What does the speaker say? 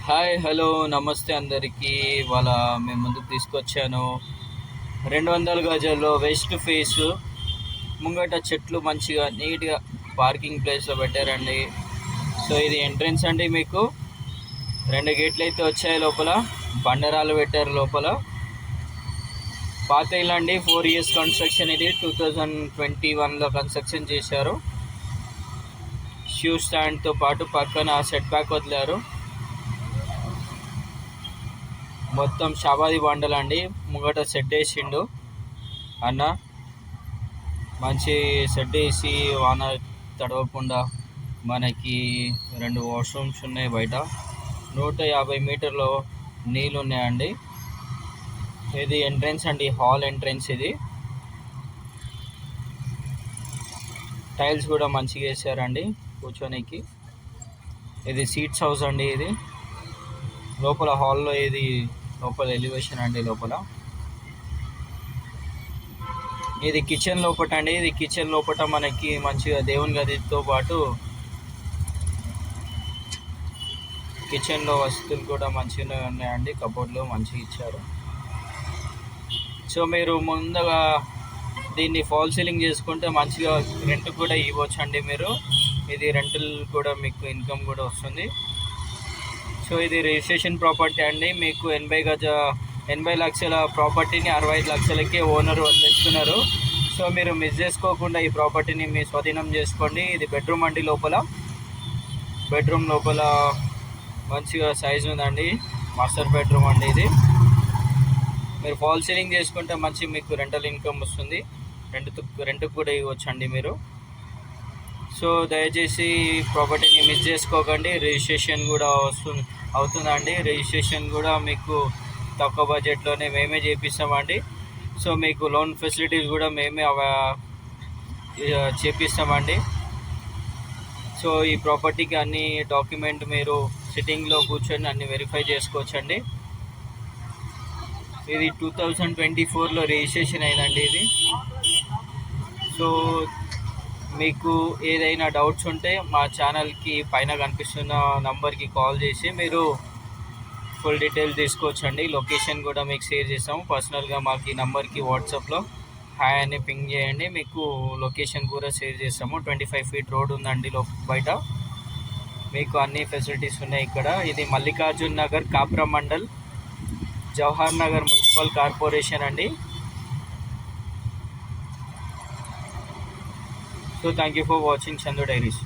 Hi hello నమస్తే అందరికీ. ఇవాళ మేము ముందుకు తీసుకొచ్చాను 200 గజాల్లో వెస్ట్ ఫేస్ ముంగట చెట్లు మంచిగా నీట్గా పార్కింగ్ ప్లేస్లో పెట్టారండి. సో ఇది ఎంట్రన్స్ అండి. మీకు 2 గేట్లు అయితే వచ్చాయి. లోపల బండరాలు పెట్టారు. లోపల పాత ఇల్లు అండి. 4 years కన్స్ట్రక్షన్. ఇది 2021లో కన్స్ట్రక్షన్ చేశారు. షూ స్టాండ్తో పాటు పక్కన సెట్ బ్యాక్ వదిలారు. మొత్తం షాబాది బండలు అండి. ముంగట సెట్ వేసిండు అన్న. మంచి సెట్ వేసి వాన తడవకుండా మనకి 2 వాష్రూమ్స్ ఉన్నాయి. బయట 150 మీటర్లో నీళ్ళు ఉన్నాయండి. ఇది ఎంట్రన్స్ అండి, హాల్ ఎంట్రన్స్. ఇది టైల్స్ కూడా మంచిగా వేసారండి కూర్చోనికి. ఇది సీట్స్ హౌస్ అండి. ఇది లోపల హాల్లో ఇది లోపల ఎలివేషన్ అండి. లోపల ఇది కిచెన్ లోపట అండి. ఇది కిచెన్ లోపట మనకి మంచిగా దేవుని గదితో పాటు కిచెన్లో వస్తువులు కూడా మంచిగా ఉన్నాయండి. కబోర్డ్లో మంచిగా ఇచ్చారు. సో మీరు ముందుగా దీన్ని ఫాల్ సీలింగ్ చేసుకుంటే మంచిగా రెంట్ కూడా ఇవ్వచ్చు అండి మీరు. ఇది రెంటల్ కూడా మీకు ఇన్కమ్ కూడా వస్తుంది. సో ఇది రిజిస్ట్రేషన్ ప్రాపర్టీ అండి. మీకు 80 లక్షల ప్రాపర్టీని 65 లక్షలకే ఓనర్ వదిలేస్తున్నారు. సో మీరు మిస్ చేసుకోకుండా ఈ ప్రాపర్టీని మీ స్వాధీనం చేసుకోండి. ఇది బెడ్రూమ్ అండి. బెడ్రూమ్ లోపల మంచిగా సైజు ఉందండి. మాస్టర్ బెడ్రూమ్ అండి. ఇది మీరు ఫాల్ సీలింగ్ చేసుకుంటే మంచి మీకు రెంటల్ ఇన్కమ్ వస్తుంది. రెంట్కి కూడా ఇవ్వచ్చు అండి మీరు. సో దయచేసి ప్రాపర్టీని మిస్ చేసుకోకండి. రిజిస్ట్రేషన్ కూడా అవుతుందండి. రిజిస్ట్రేషన్ కూడా మీకు తక్కువ బడ్జెట్లోనే మేమే చేపిస్తామండి. సో మీకు లోన్ ఫెసిలిటీస్ కూడా మేమే చేపిస్తామండి. సో ఈ ప్రాపర్టీకి అన్ని డాక్యుమెంట్ మీరు సిట్టింగ్లో కూర్చొని అన్ని వెరిఫై చేసుకోవచ్చండి. ఇది 2024లో రిజిస్ట్రేషన్ అయిందండి. ఇది సో మీకు ఏదైనా డౌట్స్ ఉంటే మా ఛానల్కి పైన కనిపిస్తున్న నంబర్కి కాల్ చేసి మీరు ఫుల్ డీటెయిల్ తీసుకోవచ్చండి. లొకేషన్ కూడా మీకు షేర్ చేస్తాము. పర్సనల్గా మాకు ఈ నంబర్కి వాట్సాప్లో హాయ్ అని పింగ్ చేయండి. మీకు లొకేషన్ కూడా షేర్ చేస్తాము. 25 feet రోడ్ ఉందండి బయట. మీకు అన్ని ఫెసిలిటీస్ ఉన్నాయి ఇక్కడ. ఇది మల్లికార్జున్ నగర్, కాప్రా మండల్, జవహర్ నగర్ మున్సిపల్ కార్పొరేషన్ అండి. So thank you for watching Chandu Diaries.